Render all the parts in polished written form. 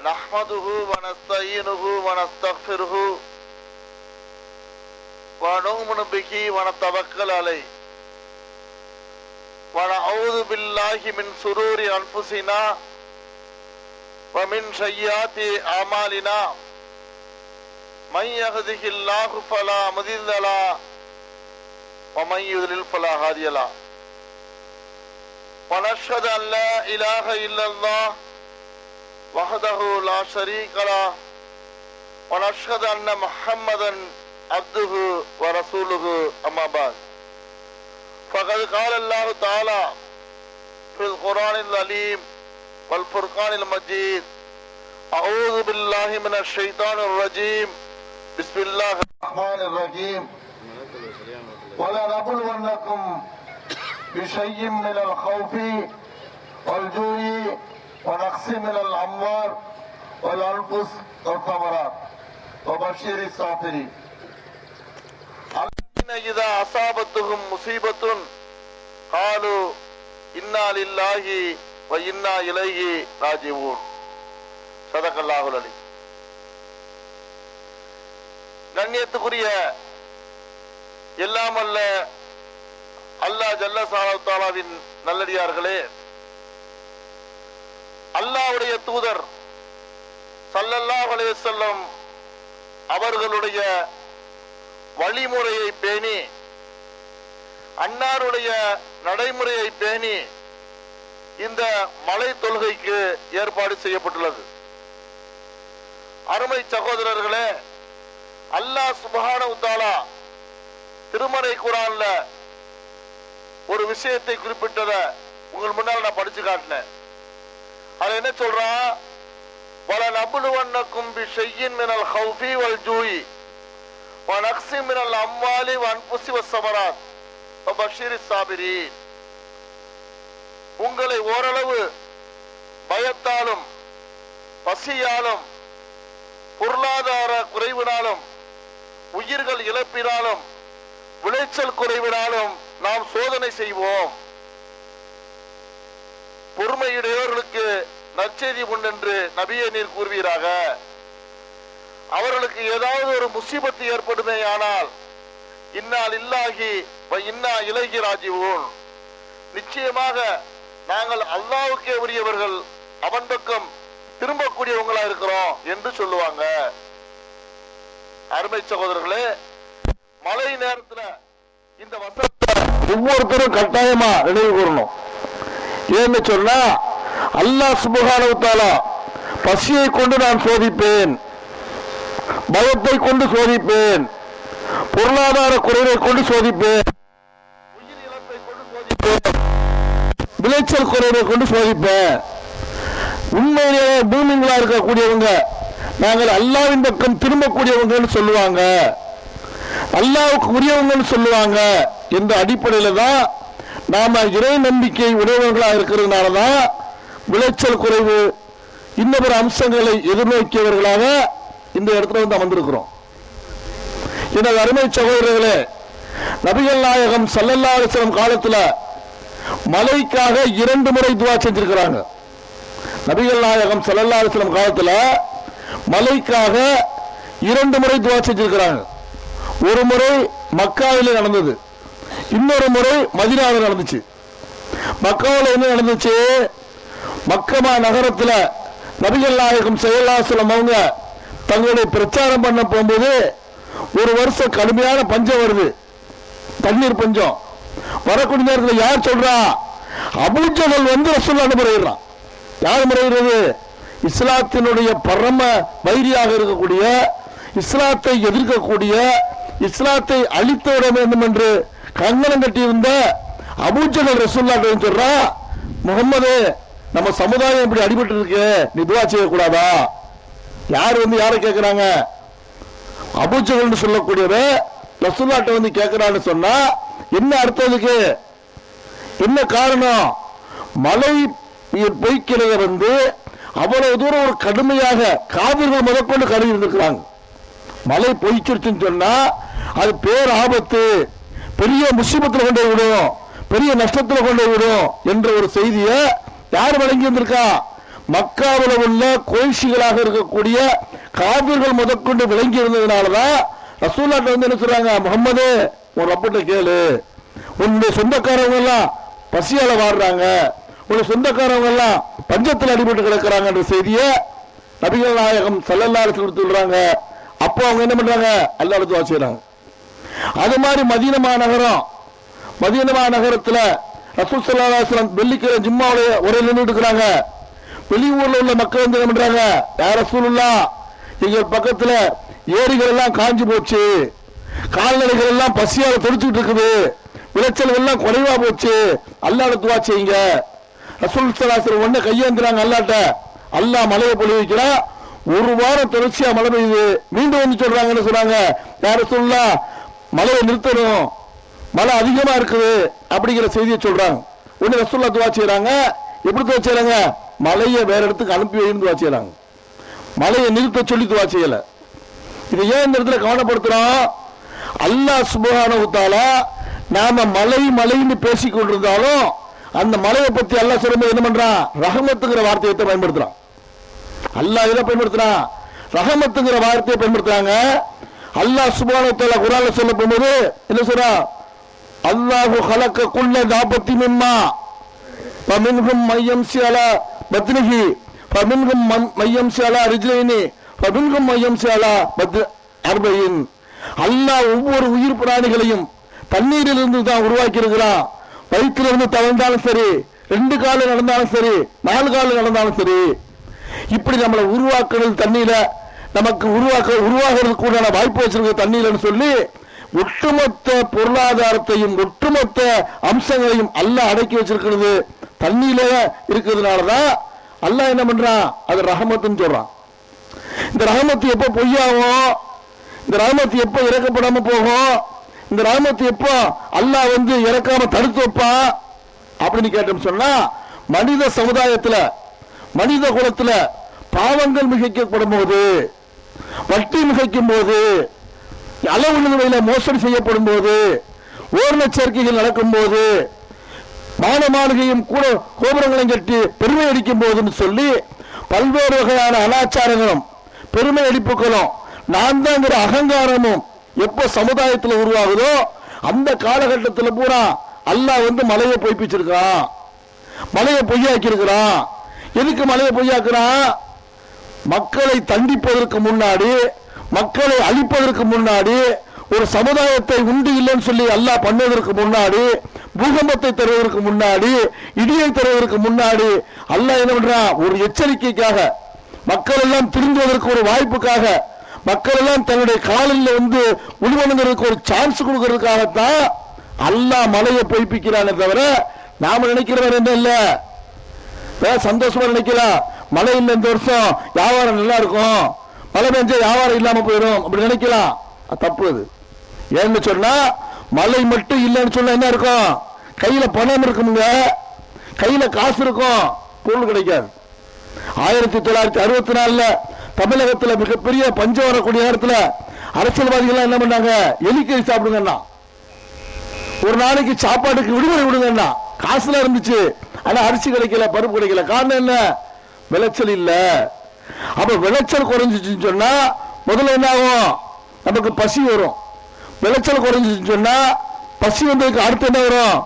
نحمده ونستعينه ونستغفره ونؤمن به ونتوكل عليه ونعوذ بالله من شرور أنفسنا ومن سيئات أعمالنا من يهده الله فلا مضل له ومن يضلل فلا هادي له ونشهد أن لا إله إلا الله وحده لا شريك له ونشهد أن محمدا عبده ورسوله أما بعد فقد قال الله تعالى في القرآن العليم والفرقان المجيد أعوذ بالله من الشيطان الرجيم بسم الله الرحمن الرحيم ولنبلونكم بشيء من الخوف والجوع ونقص من الأموال والأنفس والثمرات وبشر الصابرين الذين إذا أصابتهم مصيبة قالوا إنا لله وإنا إليه راجعون صدق الله العليم. கண்ணியத்துக்குரிய எல்லாம் அல்ல அல்லாஹ் ஜல்ல ஸலாஹுவின் நல்லடியார்களே, அல்லாஹ்வுடைய தூதர் ஸல்லல்லாஹு அலைஹி வஸல்லம் அவர்களுடைய வழிமுறையை பேணி அன்னாருடைய நடைமுறையை பேணி இந்த மலை தொழுகைக்கு ஏற்பாடு செய்யப்பட்டுள்ளது. அருமை சகோதரர்களே, அல்லாஹ் சுப்ஹானஹு தஆலா திருமறை குர்ஆன்ல ஒரு விஷயத்தை குறிப்பிட்டத உங்கள் முன்னால் நான் படிச்சு காட்டினேன். அது என்ன சொல்றான்? وَلَنَبْلُوَنَّكُمْ بِشَيْءٍ مِنَ الْخَوْفِ وَالْجُوعِ وَنَقْصٍ مِنَ الْأَمْوَالِ وَالْأَنْفُسِ وَالثَّمَرَاتِ وَبَشِّرِ الصَّابِرِينَ. உங்களை ஓரளவு பயத்தாலும் பசியாலும் பொருளாதார குறைவினாலும் உயிர்கள் இழப்பினாலும் விளைச்சல் குறைவினாலும் நாம் சோதனை செய்வோம். பொறுமையுடையவர்களுக்கு நற்செய்தி உண்டென்று நபியே நீர் கூறுவீராக. அவர்களுக்கு ஏதாவது ஒரு முசீபத்து ஏற்படுமே ஆனால் இன்னா லில்லாஹி வ இன்னா இலைஹி ராஜிஊன், நிச்சயமாக நாங்கள் அல்லாஹ்வுக்கே உரியவர்கள், அவன் பக்கம் திரும்பக்கூடியவங்களா இருக்கிறோம் என்று சொல்லுவாங்க. அருமை சகோதரர்களே, மழை நேரத்துல இந்த வசனத்தை ஒவ்வொருத்தரும் கட்டாயமா நினைவு கூறணும். ஏன்னு சொன்னா, அல்லாஹ் சுப்ஹானஹு தஆலா பசியை கொண்டு நான் சோதிப்பேன், பயத்தை கொண்டு சோதிப்பேன், பொருளாதார குறைவை கொண்டு சோதிப்பேன், உயிர் இழப்பை கொண்டு சோதிப்பேன், விளைச்சல் குறைவை கொண்டு சோதிப்பேன். உண்மையிலேயே பூமிங்களா இருக்கக்கூடியவங்க நாங்கள் அல்லாஹ்வின் பக்கம் திரும்பக்கூடியவங்கன்னு சொல்லுவாங்க, அல்லாஹ்வுக்கு உரியவங்கன்னு சொல்லுவாங்க என்ற அடிப்படையில தான் நாம இறை நம்பிக்கை உடையவர்களா இருக்கிறதுனாலதான் விளைச்சல் குறைவு இன்னொரு அம்சங்களை எதிர்நோக்கியவர்களாக இந்த இடத்துல வந்து அமர்ந்திருக்கிறோம். எனது அருமை சகோதரர்களே, நபிகள் நாயகம் ஸல்லல்லாஹு அலைஹி வஸல்லம் காலத்துல மலைக்காக 2 முறை துஆ செஞ்சிருக்கிறாங்க. நபிகள் நாயகம் ஸல்லல்லாஹு அலைஹி வஸல்லம் காலத்துல மலைக்காக 2 முறை துஆ செஞ்சிருக்கிறாங்க. ஒரு முறை மக்காவிலே நடந்தது, இன்னொரு முறை மதீனாவில் நடந்துச்சு. மக்காவில் என்ன நடந்துச்சு? மக்கமா நகரத்துல நபிகள் நாயகம் ஸல்லல்லாஹு அலைஹி வஸல்லம் அவங்க தங்களுடைய பிரச்சாரம் பண்ண போகும்போது ஒரு வருஷம் கடுமையான பஞ்சம் வருது, தண்ணீர் பஞ்சம். வரக்கூடிய நேரத்தில் யார் சொல்றா? அபூஜஹல் வந்து ரசூலுல்லாஹ் முறையிடுறான். யார் முறையிடுறது? இஸ்லாத்தினுடைய பரம வைரியாக இருக்கக்கூடிய, இஸ்லாத்தை எதிர்க்கக்கூடிய, இஸ்லாத்தை அழித்து விட வேண்டும் என்று கங்கணம் கட்டியிருந்த அபூஜஹல் ரசூலுல்லாஹ் சொல்றா, முகம்மது நம்ம சமுதாயம் இப்படி அடிபட்டு இருக்கு, நீ துஆ செய்யக்கூடாதா? யார் வந்து யாரை கேட்கிறாங்க? அபூஜஹல் சொல்லக்கூடியவ ரசூலுல்லாஹ் வந்து கேட்கிறான்னு சொன்னா என்ன அர்த்தத்துக்கு? என்ன காரணம்? மழை பொய்க்கிறத வந்து அவ்வளவு தூரம் ஒரு கடுமையாக காவிர்கள் முதற்கொண்டு கருதி இருந்திருக்கிறாங்க. மழை பொய்ச்சிருச்சுன்னு சொன்னா அது பேர் ஆபத்து, பெரிய முசீபத்தில் கொண்டு விடும், பெரிய நஷ்டத்தில் கொண்டு விடும் என்ற ஒரு செய்தியை யார் வழங்கி வந்திருக்கா? மக்காவில் உள்ள கோயிஷிகளாக இருக்கக்கூடிய காபிர்கள் முதற்கொண்டு விளங்கி இருந்ததுனாலதான் ரசூலுல்லாஹ் வந்து என்ன சொல்றாங்க, முகம்மது உன் ரப்பிட்ட கேளு, உன்னுடைய சொந்தக்காரவங்க எல்லாம் பசியால வாடுறாங்க, உன்னுடைய சொந்தக்காரவங்க எல்லாம் பஞ்சத்தில் அடிபட்டு கிடக்கிறாங்க என்ற செய்தியை நபிகள் நாயகம் ஸல்லல்லாஹு அலைஹி வஸல்லம் சொல்றாங்க. அப்போ அவங்க என்ன பண்றாங்க, அல்லாஹ்வுக்கு துஆ செய்றாங்க. அது மாதிரி மதீனா நகரத்துல ரசூல் ஸல்லல்லாஹு அலைஹி வஸல்லம் வெள்ளிக்கிழமை ஜும்மாவுடைய உரையில் நின்றுட்டு இருக்கிறாங்க. வெளியூர்ல உள்ள மக்கள் வந்து என்ன பண்றாங்க, யா ரசூலுல்லாஹ் எங்க பக்கத்துல ஏரிகள் எல்லாம் காஞ்சு போச்சு, கால்நடைகள் எல்லாம் பசியால துடிச்சுட்டு இருக்குது, விளைச்சல் எல்லாம் குறைவா போச்சு, அல்லாஹ்வுக்கு துஆ செய்யுங்க. ரசூல் ஸல்லல்லாஹு அலைஹி வஸல்லம் உடனே கையேந்திராங்க அல்லாஹ்ட்ட. அல்லாஹ் மழையை பொழிவிக்கிறான். ஒரு வாரம் தொடர்ச்சியா மழை பெய்யுது. மீண்டும் வந்து சொல்றாங்க, என்ன சொல்றாங்க, யா ரசூலுல்லாஹ் மழையை நிறுத்தணும், மழை அதிகமா இருக்குது அப்படிங்கிற செய்தியை சொல்றாங்க. உடனே ரசூலுல்லாஹ் துஆ செய்றாங்க. எப்படி துஆ செய்றாங்க, மழையை வேற இடத்துக்கு அனுப்பி வைன்னு துஆ செய்றாங்க. மழையை நிறுத்த சொல்லி துஆ செய்யல. இது ஏன் இந்த இடத்துல கவனப்படுத்துறோம், அல்லாஹ் சுப்ஹானஹு வ தஆலா நாம மழைன்னு பேசிக் கொண்டிருந்தாலும் அந்த மழையை பத்தி அல்லாஹ் சொல்லும்போது என்ன பண்றான், ரஹமத்துங்கிற வார்த்தையை பயன்படுத்துறான். அல்லாஹ் இதை பயன்படுத்துறான், ரஹமத்துங்கிற வார்த்தையை பயன்படுத்துறாங்க. அல்லாஹ் சுப்ஹானஹு வ தஆலா குர்ஆன்ல சொல்ல போகும்போது என்ன சொல்றான், அல்லாஹு خلق كل دابة مما فمنهم من يمشي على بطنه فمنهم من يمشي على رجلين فمنهم من يمشي على أربعين. அல்லாஹ் ஒவ்வொரு உயிர் பிராணிகளையும் தண்ணீரில் இருந்து தான் உருவாக்கி இருக்கிறான். வயிற்றிலிருந்து தவழ்ந்தாலும் சரி, 2 காலில் நடந்தாலும் சரி, 4 காலில் நடந்தாலும் சரி, இப்படி நம்மளை உருவாக்குறது தண்ணியில, நமக்கு உருவாகிறதுக்கு கூடான வாய்ப்பு வச்சிருக்க தண்ணியிலன்னு சொல்லி ஒட்டுமொத்த பொருளாதாரத்தையும் ஒட்டுமொத்த அம்சங்களையும் அல்லாஹ் அடக்கி வச்சிருக்கிறது தண்ணியில இருக்கிறதுனாலதான் அல்லாஹ் என்ன பண்றான், அது ரஹமத்துன்னு சொல்றான். இந்த ரஹமத்து எப்ப பொய்யாகும், இந்த ரஹமத்து எப்ப இறக்கப்படாம போகும், இந்த ரஹமத்து எப்போ அல்லாஹ் வந்து இறக்காம தடுத்து வைப்பான் அப்படின்னு கேட்டோம் சொன்னா, மனித சமுதாயத்துல மனித குலத்துல பாவங்கள் மிகைக்கப்படும் போது, வட்டி மிகைக்கும் போது, அளவு நிலையில மோசடி செய்யப்படும் போது, ஓர்ண சேர்க்கைகள் நடக்கும் போது, மாளிகையும் கூட கோபுரங்களையும் கட்டி பெருமை அடிக்கும் போதுன்னு சொல்லி பல்வேறு வகையான அனாச்சாரங்களும் பெருமை அடிப்புகளும் நான் தாங்கிற அகங்காரமும் எப்ப சமுதாயத்தில் உருவாகுதோ அந்த காலகட்டத்தில் பூரா அல்லாஹ் வந்து மலையை பொய்ப்பிச்சிருக்கான், மலையை பொய்யாக்கி இருக்கிறான். எதுக்கு மலையை பொய்யாக்குறான், மக்களை தண்டிப்பதற்கு முன்னாடி, மக்களை அழிப்பதற்கு முன்னாடி, ஒரு சமுதாயத்தை உண்டு இல்லைன்னு சொல்லி அல்லாஹ் பண்ணுவதற்கு முன்னாடி, பூகம்பத்தை தருவதற்கு முன்னாடி, இடியை தருவதற்கு முன்னாடி அல்லாஹ் என்ன பண்றான், ஒரு எச்சரிக்கைக்காக, மக்கள் எல்லாம் திருந்துவதற்கு ஒரு வாய்ப்புக்காக, மக்கள் எல்லாம் தன்னுடைய காலில் வந்து உள்வணுங்கிறதுக்கு ஒரு சான்ஸ் கொடுக்கறதுக்காகத்தான் அல்லாஹ் மலையை பொய்ப்பிக்கிறானே தவிர நாம நினைக்கிறவர் என்ன இல்ல, சந்தோஷமா நினைக்கலாம், மழை இல்லை இந்த வருஷம் வியாபாரம் நல்லா இருக்கும், மழை பெஞ்சா வியாபாரம் இல்லாம போயிடும் அப்படி நினைக்கலாம். தப்பு. அது ஏன்னு சொன்னா மழை மட்டும் இல்லைன்னு சொன்னா என்ன இருக்கும், கையில பணம் இருக்குங்க, கையில காசு இருக்கும், பொருள் கிடைக்காது. 1964 தமிழகத்தில் மிகப்பெரிய பஞ்சம் வரக்கூடிய நேரத்தில் அரசியல்வாதிகள் என்ன பண்ணாங்க, எலிக்கறி சாப்பிடுங்கன்னா, ஒரு நாளைக்கு சாப்பாட்டுக்கு விடுமுறை விடுங்கன்னா, காசுல இருந்துச்சு ஆனா அரிசி கிடைக்கல, பருப்பு கிடைக்கல. காரணம் என்ன, விளைச்சல் இல்ல. அப்ப விளைச்சல் குறைஞ்சிச்சுன்னு சொன்னா முதல்ல என்ன ஆகும், நமக்கு பசி வரும். விளைச்சல் குறைஞ்சிச்சுன்னு சொன்னா பசி வந்ததுக்கு அடுத்து என்ன வரும்,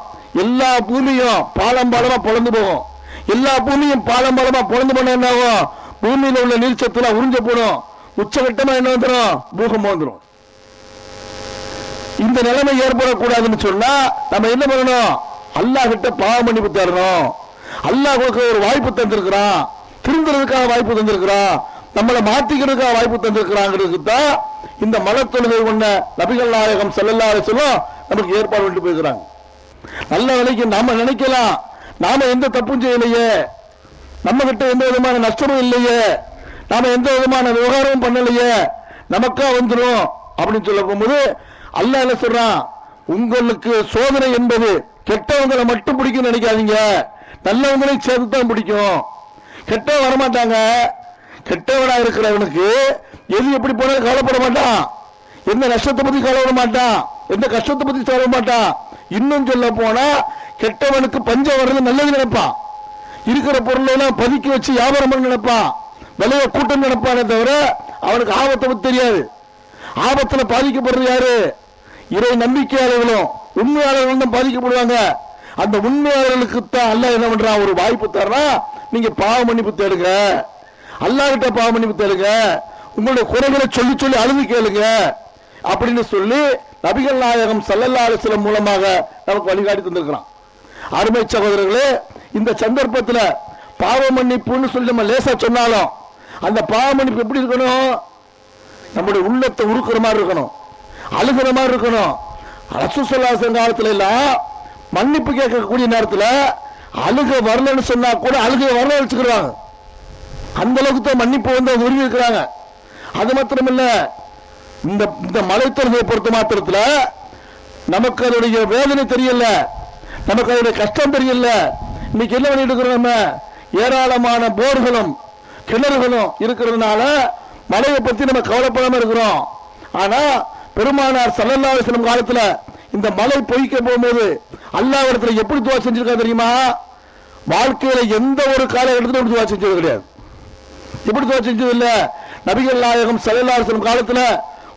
எல்லா பூமியும் பாலம் பாலமா பொழந்து போகும். எல்லா பூமியும் பாலம் பாலமா பொழந்து போன என்ன ஆகும், பூமியில உள்ள நீர்ச்சத்துல உறிஞ்ச போடும். உச்சகட்டமா என்ன வந்துடும், பூகம்பம் வந்துடும். இந்த நிலைமை ஏற்படக்கூடாதுன்னு சொன்னா நம்ம என்ன பண்ணணும், அல்லாஹ் கிட்ட பாவ மன்னிப்பு தரணும். அல்லாஹ் ஒரு வாய்ப்பு தந்திருக்கிறான், திருந்துறதுக்காக வாய்ப்பு தந்திருக்கிறான், நம்மளை மாத்திக்கிறதுக்காக வாய்ப்பு தந்திருக்கிறாங்கிறதுக்கு தான் இந்த மலை தொழுகை கொண்ட நபிகள் நாயகம் ஸல்லல்லாஹு அலைஹி வஸல்லம் நமக்கு ஏற்பாடு பண்ணிட்டு போயிருக்கிறாங்க. நல்ல வேலைக்கு நாம நினைக்கலாம், நாம எந்த தப்பும் செய்யலையே, நம்ம கிட்ட எந்த விதமான நஷ்டமும் இல்லையே, நாம எந்த விதமான விவகாரமும் பண்ணலையே, நமக்கா வந்துடும் அப்படின்னு சொல்ல போகும்போது அல்லாஹ் என்ன சொல்றான், உங்களுக்கு சோதனை என்பது கெட்டவங்களை மட்டும் பிடிக்கும் நினைக்காதீங்க, நல்லவங்களை சேர்த்துதான் பிடிக்கும். கெட்டவன் வரமாட்டாங்க, கெட்டவனா இருக்கிறவனுக்கு எது எப்படி போனாலும் கவலைப்பட மாட்டான், எந்த நஷ்டத்தை பத்தி கவலைப்பட மாட்டான், எந்த கஷ்டத்தை பத்தி சொல்ல மாட்டான். இன்னும் சொல்ல போனா கெட்டவனுக்கு பஞ்சம் வர்றது நல்லது நினைப்பான். இருக்கிற பொருளை எல்லாம் பதுக்கி வச்சு வியாபாரம் பண்ண நினைப்பான், விலைய கூட்டம் நினைப்பானே தவிர அவனுக்கு ஆபத்தை பத்தி தெரியாது. ஆபத்துல பாதிக்கப்படுறது யாரு? இறை நம்பிக்கையாளர்களும் உண்மையாளர்களும் தான் பாதிக்கப்படுவாங்க. அந்த உண்மையாளர்களுக்கு தான் அல்லாஹ் என்ன பண்றான், ஒரு வாய்ப்பு தர்றான். நீங்க பாவ மன்னிப்பு தேடுங்க, அல்லாஹ் கிட்ட பாவ மன்னிப்பு தேடுங்க, உங்களுடைய குறைகளை சொல்லி சொல்லி அழுது கேளுங்க அப்படின்னு சொல்லி நபிகள் நாயகம் ஸல்லல்லாஹு அலைஹி வஸல்லம் மூலமாக நமக்கு வழிகாட்டி தந்திருக்கிறான். அருமை சகோதரர்களே, இந்த சந்தர்ப்பத்தில் பாவ மன்னிப்புன்னு சொல்லி நம்ம லேசா சொன்னாலும் அந்த பாவ மன்னிப்பு எப்படி இருக்கணும்? நம்முடைய உள்ளத்தை உருக்குற மாதிரி இருக்கணும், அழுகிற மாதிரி இருக்கணும். ரசூல் ஸல்லல்லாஹு அலைஹி வஸல்லம் காலத்துல எல்லாம் மன்னிப்பு கேட்கக்கூடிய நேரத்தில் அழுக வரலன்னு சொன்னா கூட அழுகை வரல வச்சுக்கிறாங்க. அந்த அளவுக்கு தான் மன்னிப்பு வந்து உருவி இருக்கிறாங்க. அது மாத்திரமில்ல, இந்த மலைத்தொழுகையை பொறுத்த மாத்திரத்தில் நமக்கு அதனுடைய வேதனை தெரியல, நமக்கு அதனுடைய கஷ்டம் தெரியல. இன்னைக்கு என்ன பண்ணிட்டு இருக்கிறோம், நம்ம ஏராளமான போர்களும் கிணறுகளும் இருக்கிறதுனால மலையை பத்தி நம்ம கவலைப்படாம இருக்கிறோம். ஆனா பெருமானார் ஸல்லல்லாஹு அலைஹி வஸல்லம் காலத்துல இந்த மலை பொய்க்க போகும்போது அல்லாஹ்விடத்துல எப்படி துஆ செஞ்சிருக்கா தெரியுமா? வாழ்க்கையில எந்த ஒரு காலகட்டத்திலும் துஆ செஞ்சது கிடையாது. எப்படி துஆ செஞ்சது இல்ல. நபிகள் நாயகம் ஸல்லல்லாஹு அலைஹி வஸல்லம் காலத்துல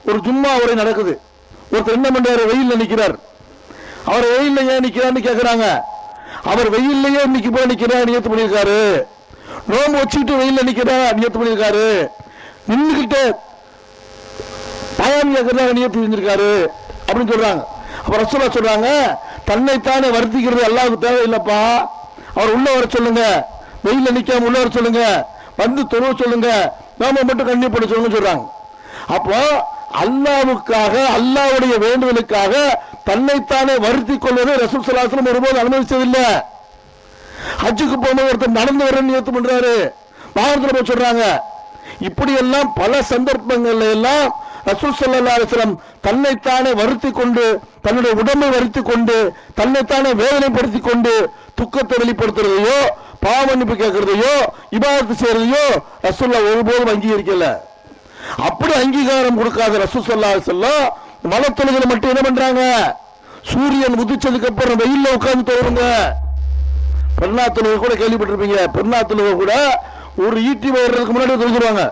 ஒரு ஜும்மா உரை நடக்குது. ஒருத்தர் என்ன பண்றாரு, வெயில்ல நிக்கிறார். அவர் வெயில்ல ஏன் நிக்கிறான்னு கேக்குறாங்க. அவர் வெயில்லையே இன்னைக்கு போய் நிக்கிறார், நியத்து பண்ணியிருக்காரு. நோம்பு வச்சுக்கிட்டு வெயில்ல நிக்கிறார், நியத்து பண்ணியிருக்காரு. நின்றுகிட்டு பயம் கேட்கறதா நியத்து செஞ்சிருக்காரு அப்படின்னு சொல்றாங்க. அப்ப ரசூலுல்லாஹ் சொல்றாங்க, தன்னைத்தானே வருத்திக்கிறது அல்லாஹ்வுக்கு தேவையில்லைப்பா, அவர் உள்ள வர சொல்லுங்க, வெயில்ல நிக்காம உள்ள வர சொல்லுங்க, வந்து தொழுவ சொல்லுங்க, நாம மட்டும் கண்ணீர் போட சொல்லுங்க சொல்றாங்க. அப்போ அல்லாஹ்வுக்காக அல்லாஹ்வுடைய வேண்டுதலுக்காக தன்னைத்தானே வருத்தி கொள்வதை ரசூல் ஸல்லல்லாஹு அலைஹி வஸல்லம் ஒருபோது அனுமதிச்சதில்லை. ஹஜ்ஜுக்கு போகும்போது ஒருத்தர் நடந்து வர நியத்து பண்றாரு, வாகனத்துல போய் சொல்றாங்க. இப்படி எல்லாம் பல சந்தர்ப்பங்கள்ல எல்லாம் ரசூல் ஸல்லல்லாஹு அலைஹி வஸல்லம் தன்னைத்தானே வருத்தி கொண்டு, தன்னுடைய உடம்பை வருத்தி கொண்டு, தன்னைத்தானே வேதனைப்படுத்தி கொண்டு துக்கத்தை வெளிப்படுத்துறதையோ பாவ மன்னிப்பு கேட்கறதையோ இபாதத்து செய்யறதையோ ரசூலுல்லாஹ் ஒருபோதும் அங்கீகரிக்கல. அப்படி அங்கீகாரம் கொடுக்காத ரசூல் ஸல்லல்லாஹு அலைஹி வஸல்லம் மலத்தொழுகையில மட்டும் என்ன பண்றாங்க, சூரியன் உதிச்சதுக்கு அப்புறம் வெயில்ல உட்கார்ந்து தொழுவுங்க. பெருநா தொழுகை கூட கேள்விப்பட்டிருப்பீங்க. பெருநா தொழுகை கூட ஒரு ஈட்டி வர்றதுக்கு முன்னாடி தொழுதுருவாங்க,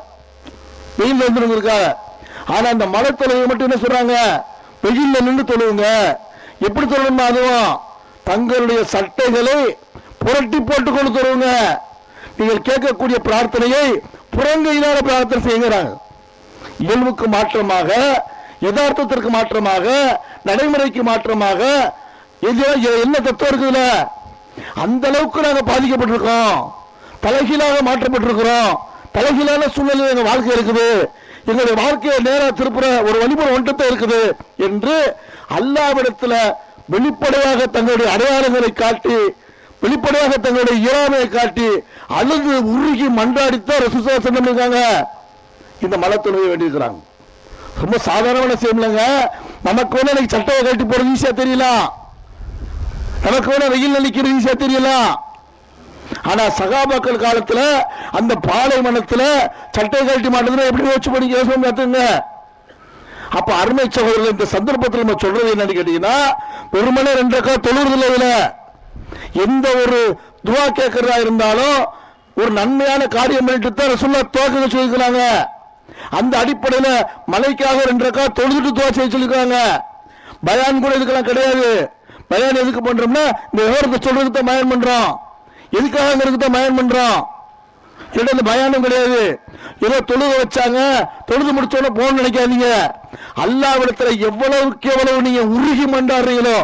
வெயில்ல வந்துருக்காங்க. ஆனா அந்த மலை தொழுகை மட்டும் என்ன சொல்றாங்க, வெயில்ல நின்று தொழுவுங்க. எப்படி தொழணுமா? அதுவும் தங்களுடைய சட்டைகளை புரட்டி போட்டுக் கொண்டு தொழுவுங்க. நீங்கள் கேட்கக்கூடிய பிரார்த்தனையை புறங்கையிலான பிரார்த்தனை செய்யுங்கிறாங்க. இயல்புக்கு மாற்றமாக, யதார்த்தத்திற்கு மாற்றமாக, நடைமுறைக்கு மாற்றமாக என்ன தத்துவம் இருக்குதுல, அந்த அளவுக்கு நாங்க பாதிக்கப்பட்டிருக்கோம், தலைகீழாக மாற்றப்பட்டிருக்கிறோம். தலைகீழான சூழ்நிலை எங்க வாழ்க்கை இருக்குது, எங்களுடைய வாழ்க்கையை நேரா திருப்புற ஒரு வழிமுறை ஒன்றத்தை இருக்குது என்று அல்லாஹ்விடத்துல வெளிப்படையாக தங்களுடைய அடையாளங்களை காட்டி, வெளிப்படையாக தங்களுடைய இயலாமையை காட்டி அழுது உருகி மன்றாடித்தான் ரசூலுல்லாஹி ஸல்லல்லாஹு அலைஹி வஸல்லம் இருக்காங்க இந்த மலை தொழுகை வேண்டியிருக்கிறாங்க. ரொம்ப சாதாரணமான விஷயம் இல்லைங்க. நமக்கு வேணா இன்னைக்கு சட்டையை கட்டி போறது ஈஸியா தெரியலாம், நமக்கு வேணா வெயில் நினைக்கிறது ஈஸியா தெரியலாம். ஆனா சகாபாக்கள் காலத்துல அந்த பாலைவனத்துல சட்டை கழட்டி மாட்டதுன்னா எப்படி யோசிச்சு பண்ணி யோசனை பார்த்துங்க. அப்ப அருமை சகோதரர்கள், இந்த சந்தர்ப்பத்தில் நம்ம சொல்றது என்னன்னு கேட்டீங்கன்னா, வெறுமனே 2 ரக்காத் தொழுறதுல இதுல எந்த ஒரு துவா கேட்கறதா இருந்தாலும் ஒரு நன்மையான காரியம் பண்ணிட்டு தான் ரசூலுல்லாஹ் துவா சொல்லிருக்காங்க. அந்த அடிப்படையில மலைக்காக 2 ரக்காத் தொழுதுட்டு துவா செய்ய சொல்லிருக்காங்க. பயான் கூட இதுக்கெல்லாம் கிடையாது. பயான் எதுக்கு பண்றோம்னா இந்த விவரத்தை சொல்றதுக்கு தான் பயான் பண்றோம், எதுக்காக தான் பயன் பண்றோம். இந்த பயானும் கிடையாது. ஏதோ தொழுக வச்சாங்க, தொழுது முடிச்சோன்னு போன் நினைக்காதீங்க. அல்லாஹ்விடத்துல எவ்வளவுக்கு எவ்வளவு நீங்க உருகி மன்றாடுறீங்களோ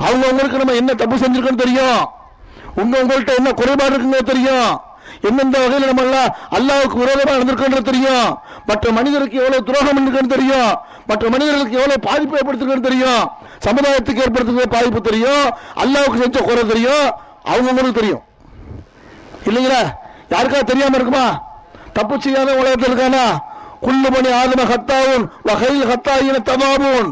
அவங்க உங்களுக்கு நம்ம என்ன தப்பு செஞ்சிருக்கோன்னு தெரியும், உங்கள்கிட்ட என்ன குறைபாடு இருக்குன்னு தெரியும், எந்தெந்த வகையில் நம்ம எல்லாம் அல்லாஹ்வுக்கு விரோதமா நடந்திருக்கோன்னு தெரியும், மற்ற மனிதருக்கு எவ்வளவு துரோகம் இருக்குன்னு தெரியும், மற்ற மனிதர்களுக்கு எவ்வளவு பாதிப்பு ஏற்படுத்துன்னு தெரியும், சமுதாயத்துக்கு ஏற்படுத்துகிற பாதிப்பு தெரியும், அல்லாஹ்வுக்கு செஞ்ச குறை தெரியும், அவங்களுக்கு தெரியும் இல்லைங்களா? யாருக்கா தெரியாம இருக்குமா? தப்பு செய்யாத உலகத்தில் இருக்கானா? குல்லு பனி ஆதம ஹத்தாவுன் வகைல் ஹத்தாயின தமாபூன்.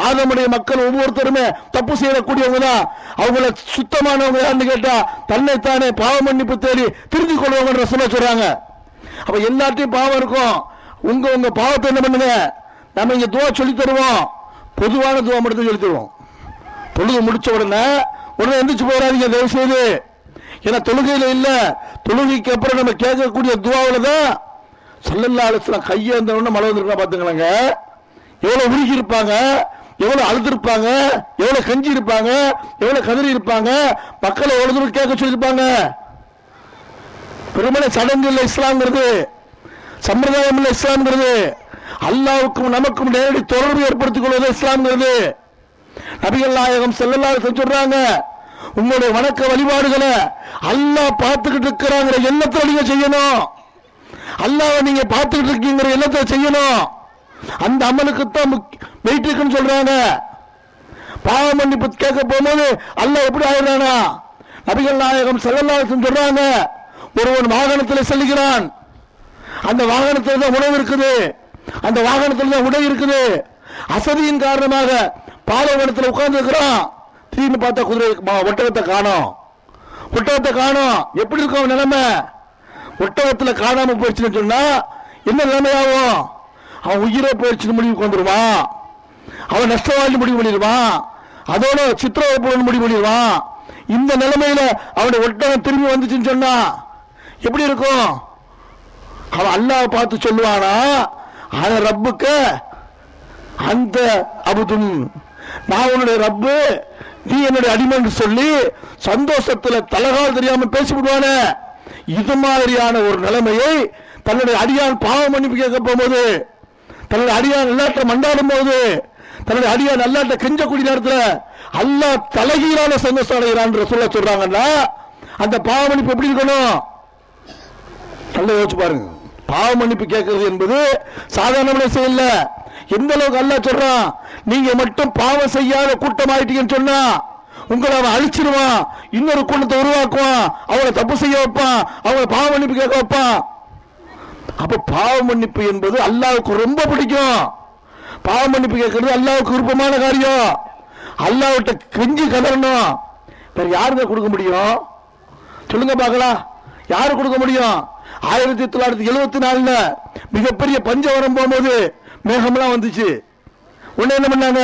ஆதமுடைய மக்கள் ஒவ்வொருத்தருமே தப்பு செய்யக்கூடியவங்க தான். அவங்கள சுத்தமானவங்க யாருன்னு கேட்டா தன்னைத்தானே பாவ மன்னிப்பு தேடி திருந்தி கொள்வாங்க சொல்றாங்க. அப்ப எல்லாத்தையும் பாவம் இருக்கும். உங்க பாவத்தை என்ன பண்ணுங்க, நம்ம இங்க துவா சொல்லி தருவோம், பொதுவான துவா மட்டும் சொல்லி தருவோம். தொழுது முடிச்ச உடனே எந்திரிச்சு போறாதீங்க தயவு செய்து. ஏன்னா தொழுகையில இல்ல, தொழுகைக்கு அப்புறம் நம்ம கேட்கக்கூடிய துவாவில தான் ஸல்லல்லாஹு அலைஹி வஸல்லம் கையேந்தவன மழை வந்திருக்கா பாத்துக்கலாங்க. எவ்வளவு உருகி இருப்பாங்க, எவ்வளவு அழுதுருப்பாங்க, எவ்வளவு கஞ்சி இருப்பாங்க, எவ்வளவு கதறி இருப்பாங்க, மக்களை எவ்வளவு தூரம் கேட்க சொல்லியிருப்பாங்க. பெருமளை சடங்கு இல்லை இஸ்லாம்ங்கிறது, சம்பிரதாயம் இல்லை இஸ்லாம்ங்கிறது, அல்லாஹ்வுக்கும் நமக்கும் நேரடி தொடர்பு ஏற்படுத்திக் கொள்வது இஸ்லாம்ங்கிறது. நபிகள் நாயகம் ஸல்லல்லாஹு அலைஹி வஸல்லம் சொல்றாங்க, உங்களுடைய வணக்க வழிபாடுகளை அல்லாஹ் பார்த்துக்கிட்டு இருக்கிறாங்கிற எண்ணத்தை நீங்க செய்யணும். அல்லாஹ்வை நீங்க பார்த்துக்கிட்டு இருக்கீங்கிற எண்ணத்தை செய்யணும். அந்த அமலுக்கு தான் வெயிட் இருக்குன்னு சொல்றாங்க. பாவ மன்னிப்பு கேட்க போகும்போது அல்லாஹ் எப்படி ஆயிடுறானா? நபிகள் நாயகம் ஸல்லல்லாஹு அலைஹி வஸல்லம் சொல்றாங்க, ஒருவன் வாகனத்தில் செல்கிறான், அந்த வாகனத்தில் தான் உணவு இருக்குது, அந்த வாகனத்தில் தான் உடை இருக்குது, அசதியின் காரணமாக பாலைவனத்தில் உட்கார்ந்து இருக்கிறான். திடீர்னு பார்த்தா குதிரை ஒட்டகத்தை காணோம், ஒட்டகத்தை காணோம். எப்படி இருக்கும் நிலைமை? ஒட்டகத்தில் காணாம போயிடுச்சுன்னு சொன்னா என்ன நிலைமையாகும்? அவன் உயிரை போயிடுச்சுன்னு முடிவுக்கு வந்துடுவான், அவன் நஷ்டவாளி முடிவு பண்ணிடுவான், அதோட சித்திரவதை முடிவு பண்ணிடுவான். இந்த நிலைமையில அவனுடைய ஒட்டகம் திரும்பி வந்துச்சுன்னு சொன்னா எப்படி இருக்கும்? அவன் அல்லாஹ் பார்த்து சொல்லுவானா, ஆன ரப்புக்கு அந்த அபுதும், நான் உன்னுடைய ரப்பு, நீ என்னுடைய அடிமைன்னு சொல்லி சந்தோஷத்துல தலகால் தெரியாம பேசிவிடுவான. இது மாதிரியான ஒரு நிலைமையை தன்னுடைய அடியான் பாவ மன்னிப்பு கேட்க போகும்போது, தன்னுடைய அடியான் அல்லாட்ட மண்டாடும் போது, தன்னுடைய அடியான் அல்லாட்ட கெஞ்சக்கூடிய நேரத்தில் அல்லாஹ் தலைகீழான சந்தோஷம் அடைகிறான் சொல்றாங்கன்னா அந்த பாவ மன்னிப்பு எப்படி இருக்கணும்? நல்லா யோசிச்சு பாருங்க. பாவ மன்னிப்பு கேட்கறது என்பது சாதாரண செயல் இல்ல. எந்த அளவுக்கு அல்லாஹ் சொல்றான், நீங்க மட்டும் பாவம் செய்யாத கூட்டம் ஆயிட்டீங்கன்னு சொன்னா உங்களை அவன் அழிச்சிருவான், இன்னொரு கூட்டத்தை உருவாக்குவான், அவங்களை தப்பு செய்ய வைப்பான், அவங்களை பாவ மன்னிப்பு கேட்க வைப்பான். அப்ப பாவ மன்னிப்பு என்பது அல்லாஹ்வுக்கு ரொம்ப பிடிக்கும். பாவ மன்னிப்பு கேட்கறது அல்லாஹ்வுக்கு விருப்பமான காரியம். அல்லாஹ்விட்ட கெஞ்சி கதறணும். வேற யாருங்க கொடுக்க முடியும்? சொல்லுங்க பார்க்கலாம், யாரு கொடுக்க முடியும்? 1974 மிகப்பெரிய பஞ்சவரம் போகும்போது மேகம்லாம் வந்துச்சு. உடனே என்ன பண்ணாங்க?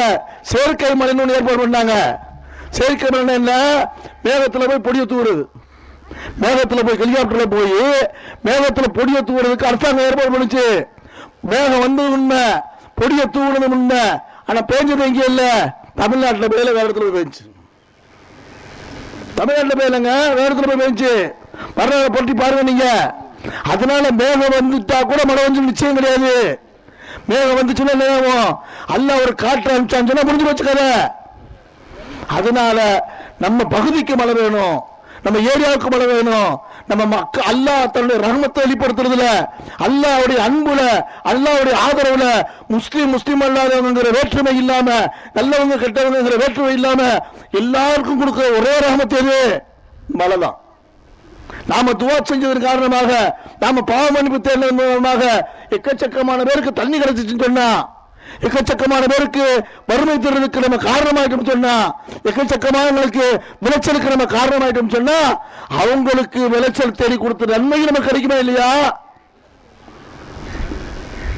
செயற்கை மழைன்னு ஒன்று ஏற்பாடு பண்ணாங்க. செயற்கை மழை என்ன? மேகத்தில் போய் பொடியை தூவுறது. மேகத்தில் போய் ஹெலிகாப்டர்ல போய் மேகத்தில் பொடியை தூவுறதுக்கு அரசாங்கம் ஏற்பாடு பண்ணுச்சு. மேகம் வந்தது உண்மை, பொடியை தூவுனது உண்மை. ஆனா பேஞ்சது எங்கே இல்ல? தமிழ்நாட்டில் பேல வேற இடத்துல போய் பேஞ்சு. தமிழ்நாட்டில் பேலங்க வேற இடத்துல போய் பேஞ்சு. வரலாறு போட்டி பாருங்க நீங்க. அதனால மேகம் வந்துட்டா கூட மழை வந்து நிச்சயம் கிடையாது. மேகம் வந்துச்சுன்னா அல்லாஹ் ஒரு காற்று அனுப்பிச்சான்னு சொன்னா முடிஞ்சு வச்சு கதை. அதனால நம்ம பகுதிக்கு மழை வேணும், நம்ம ஏரியாவுக்கு மழை வேணும். நம்ம மக்கள் அல்லாஹ் தன்னுடைய ரஹ்மத்தை வெளிப்படுத்துறதுல, அல்லாஹ்வுடைய அன்புல, அல்லாஹ்வுடைய ஆதரவுல, முஸ்லீம் அல்லாதவங்கிற வேற்றுமை இல்லாம, நல்லவங்க கெட்டவங்கிற வேற்றுமை இல்லாம எல்லாருக்கும் கொடுக்கிற ஒரே ரஹ்மத் எது? மழை தான். நாம துவா செஞ்சதன் காரணமாக, நாம பாவ மன்னிப்பு தேர்ந்ததன் மூலமாக எக்கச்சக்கமான பேருக்கு தண்ணி கிடைச்சிச்சுன்னு சொன்னா, எக்கச்சக்கமான பேருக்கு வறுமை தீர்றதுக்கு நம்ம காரணமாயிட்டோம் சொன்னா, எக்கச்சக்கமானவங்களுக்கு விளைச்சலுக்கு நம்ம காரணமாயிட்டோம் சொன்னா, அவங்களுக்கு விளைச்சல் தேடி கொடுத்த நன்மை நமக்கு கிடைக்குமா இல்லையா?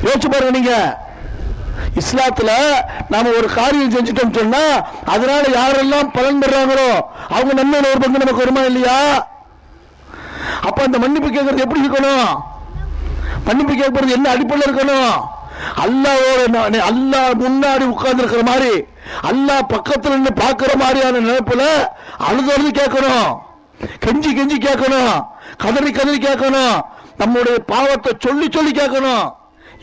யோசிச்சு பாருங்க நீங்க. இஸ்லாத்துல நாம ஒரு காரியம் செஞ்சுட்டோம் சொன்னா அதனால யாரெல்லாம் பலன் பெறாங்களோ அவங்க நன்மையில ஒரு பங்கு நமக்கு வருமா இல்லையா? அப்ப அந்த மன்னிப்பு கேட்கறது எப்படி இருக்கணும்? மன்னிப்பு கேட்கறது என்ன அடிப்படையில் இருக்கணும்? அல்லாஹ்வோட அல்லாஹ் முன்னாடி உட்கார்ந்து இருக்கிற மாதிரி, அல்லாஹ் பக்கத்துல நின்று பார்க்கிற மாதிரியான நினைப்புல அழுது கேட்கணும், கெஞ்சி கெஞ்சி கேட்கணும், கதறி கதறி கேட்கணும், நம்முடைய பாவத்தை சொல்லி சொல்லி கேட்கணும்.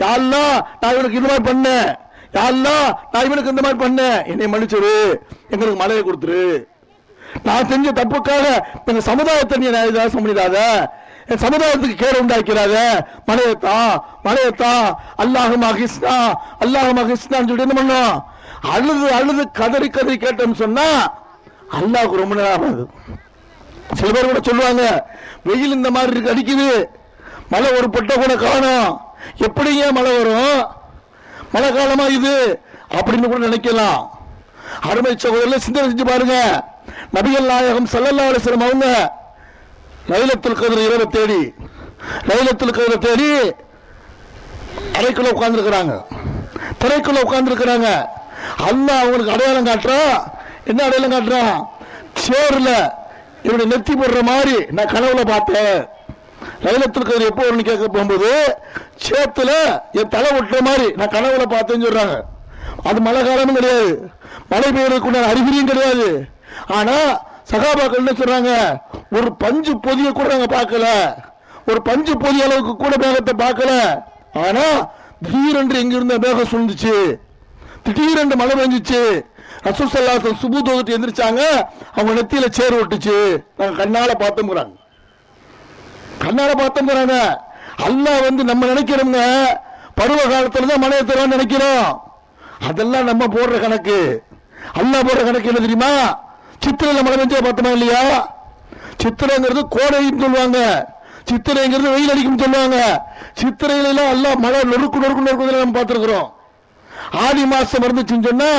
யா அல்லாஹ் நான் இவனுக்கு இந்த மாதிரி பண்ணேன், யா அல்லாஹ் நான் இவனுக்கு இந்த மாதிரி பண்ணேன், என்னை மன்னிச்சிரு, எங்களுக்கு மழையை கொடுத்துரு, நான் செஞ்ச தப்புக்காக எங்க சமுதாயத்தை நீ நாசம் பண்ணிடாத, என் சமுதாயத்துக்கு கேடு உண்டாக்கிறாத, மழையத்தா அல்லாஹும் அகிஸ்னா அல்லாஹும் அகிஸ்னான்னு சொல்லிட்டு என்ன பண்ணோம்? அழுது அழுது கதறி கதறி கேட்டோம்னு சொன்னா அல்லாஹ்வுக்கு ரொம்ப நேரம் ஆகுது. சில பேர் கூட சொல்லுவாங்க, வெயில் இந்த மாதிரி இருக்கு அடிக்குது, மழை ஒரு பொட்ட கூட காணும், எப்படிங்க மழை வரும், மழை காலமா இது அப்படின்னு கூட நினைக்கலாம். அருமை சகோதரர்கள் சிந்தனை செஞ்சு பாருங்க. நபிகள் நாயகம் ஸல்லல்லாஹு அலைஹி வஸல்லம் அவங்க லைலத்துல் கத்ர் இரவை தேடி, லைலத்துல் கத்ர் தேடி அறைக்குள்ள உட்கார்ந்து இருக்கிறாங்க, திரைக்குள்ள உட்கார்ந்து இருக்கிறாங்க. அல்லாஹ் அவங்களுக்கு அடையாளம் காட்டுறான். என்ன அடையாளம் காட்டுறான்? சேர்ல இவனை நெத்தி போடுற மாதிரி நான் கனவுல பார்த்தேன். லைலத்துல் கத்ர் எப்போ வரும்னு கேட்க போகும்போது சேத்துல என் தலை ஒட்டுற மாதிரி நான் கனவுல பார்த்தேன்னு சொல்றாங்க. அது மழை காலமும் கிடையாது, மழை பெய்யறதுக்குள்ள அறிகுறியும் கிடையாது. ஆனா சகாபாக்கள் என்ன சொல்றாங்க, ஒரு பஞ்சு பொதிய கூட நாங்க பார்க்கல, ஒரு பஞ்சு பொதிய அளவுக்கு கூட மேகத்தை பார்க்கல. ஆனா திடீரென்று எங்கிருந்த மேகம் சுழ்ந்துச்சு, திடீரென்று மழை பெஞ்சிச்சு. ரசூல் ஸல்லல்லாஹு அலைஹி வஸல்லம் சுபு தொகுத்து எந்திரிச்சாங்க, அவங்க நெத்தியில சேர் ஒட்டுச்சு. நாங்க கண்ணால பார்த்தோம்ங்கிறாங்க, கண்ணால பார்த்தோம்ங்கிறாங்க. அல்லாஹ் வந்து நம்ம நினைக்கிறோங்க பருவ காலத்துல தான் மழையை தருவான்னு நினைக்கிறோம். அதெல்லாம் நம்ம போடுற கணக்கு. அல்லாஹ் போடுற கணக்கு என்ன தெரியுமா? சித்திரையில மழை பெஞ்சா பார்த்தோமா இல்லையா? சித்திரைங்கிறது கோடைன்னு சொல்லுவாங்க, சித்திரைங்கிறது வெயில் அடிக்கும் சொல்லுவாங்க. சித்திரையில எல்லாம் அல்லாஹ் மழை நொறுக்கு நொறுக்கு நொறுக்கு நம்ம பார்த்திருக்கிறோம். ஆடி மாசம் இருந்துச்சுன்னு சொன்னா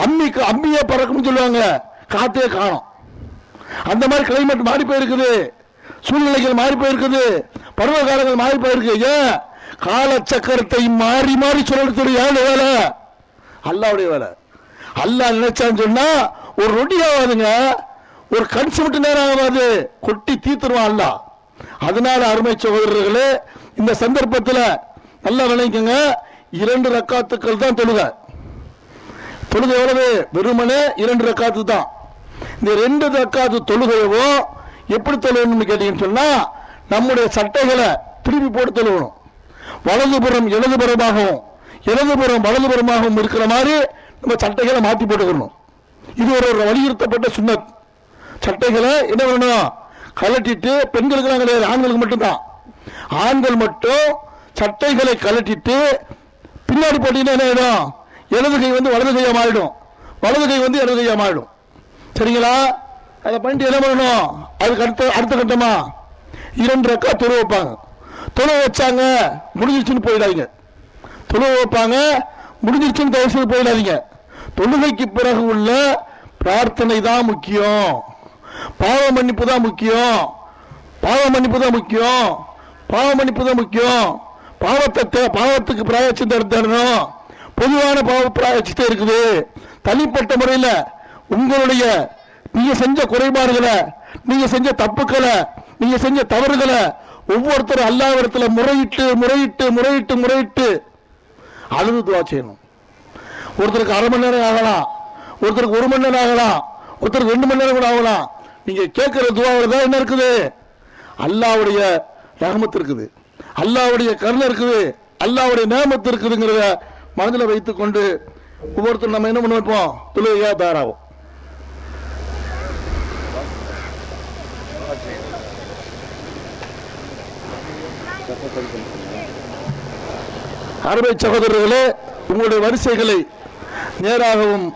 அம்மியே பறக்கும்னு சொல்லுவாங்க, காத்தே காணும். அந்த மாதிரி கிளைமேட் மாறி போயிருக்குது, சூழ்நிலைகள் மாறி போயிருக்குது, பருவ காலங்கள் மாறி போயிருக்கு. ஏன்? கால சக்கரத்தை மாறி மாறி சொல்லக்கூடிய யாருடைய வேலை? அல்லாவுடைய வேலை. அல்லாஹ் நினைச்சான்னு சொன்னா ஒரு ரொட்டி ஆகாதுங்க, ஒரு கண் சிமிட்டு நேரம் ஆகாது, கொட்டி தீத்துருவான் அல்லாஹ். அதனால அருமை சகோதரர்களே, இந்த சந்தர்ப்பத்தில் நல்லா நினைக்குங்க, 2 ரக்காத்துக்கள் தான் தொழுகை. தொழுகை எவ்வளவு? வெறுமனே 2 ரக்காத்து தான். இந்த 2 ரக்காத்து தொழுகையவோ எப்படி தொழுகணும்னு கேட்டீங்கன்னு சொன்னா, நம்முடைய சட்டைகளை திருப்பி போட்டு தொழுகணும். வலதுபுறம் இடதுபுறமாகவும் இடதுபுறம் வலதுபுறமாகவும் இருக்கிற மாதிரி நம்ம சட்டைகளை மாற்றி போட்டுக்கணும். இது ஒரு வலியுறுத்தப்பட்ட சுன்னத். சட்டைகளை என்ன பண்ணணும்? கலட்டிட்டு, பெண்களுக்கு கிடையாது, ஆண்களுக்கு மட்டும்தான். ஆண்கள் மட்டும் சட்டைகளை கலட்டிட்டு பின்னாடி போட்டீங்கன்னா என்ன ஆயிடும்? இடது கை வந்து வலது கையா மாறிடும், வலது கை வந்து இடது கையா மாறிடும். சரிங்களா? அதை பண்ணிட்டு என்ன பண்ணணும்? அதுக்கு அடுத்த கட்டமா 2 ரக்கா தொழு வைப்பாங்க. தொழு வச்சாங்க முடிஞ்சிருச்சுன்னு போயிடாதீங்க. தொழு வைப்பாங்க முடிஞ்சிருச்சுன்னு தயவு செய்து போயிடாதீங்க. தொழுகைக்கு பிறகு உள்ள பிரார்த்தனை தான் முக்கியம், பாவ மன்னிப்பு தான் முக்கியம், பாவ மன்னிப்பு தான் முக்கியம், பாவ மன்னிப்பு தான் முக்கியம். பாவத்துக்கு பிராயச்சித்தம் தரணும். பொதுவான பாவ பிராயச்சித்தம் இருக்குது. தனிப்பட்ட முறையில் உங்களுடைய நீங்க செஞ்ச குறைபாடுகளை, நீங்க செஞ்ச தப்புக்களை, நீங்க செஞ்ச தவறுகளை ஒவ்வொருத்தரும் அல்லாஹ்விடத்துல முறையிட்டு முறையிட்டு முறையிட்டு முறையிட்டு அழுது துவா செய்யணும். ஒருத்தருக்கு 1/2 மணி நேரம் ஆகலாம், ஒருத்தருக்கு 1 மணி நேரம் ஆகலாம், ஒருத்தருக்கு 2 மணி நேரம் கூட ஆகலாம். நீங்க கேட்கிற துவாவில் தான் என்ன இருக்குது? அல்லாஹ்வுடைய ரஹ்மத் இருக்குது, அல்லாஹ்வுடைய கருணை இருக்குது, அல்லாஹ்வுடைய நேமத்து இருக்குதுங்கிறத மனதில் வைத்துக் கொண்டு ஒவ்வொருத்தரும் நம்ம என்ன பண்ண வைப்போம்? தொழுகையா தயாராகும். அருமை சகோதரர்களே, உங்களுடைய வரிசைகளை நேராகவும்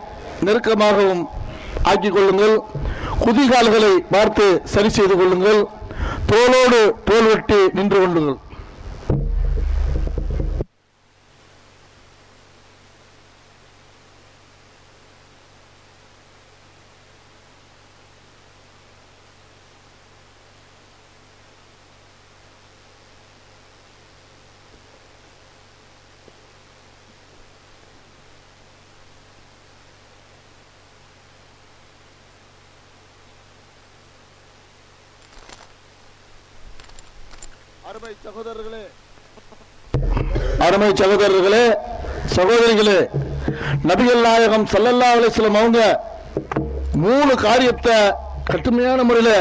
நெருக்கமாகவும் ஆக்கிக் கொள்ளுங்கள். குதிகால்களை பார்த்து சரி செய்து கொள்ளுங்கள். தோளோடு தோல் வெட்டி நின்று கொள்ளுங்கள். அருமை சகோதரர்களே, சகோதரிகளே, நபிகள் நாயகம் ஸல்லல்லாஹு அலைஹி வஸல்லம் அவங்க 3 காரியத்தை கடுமையான முறையில்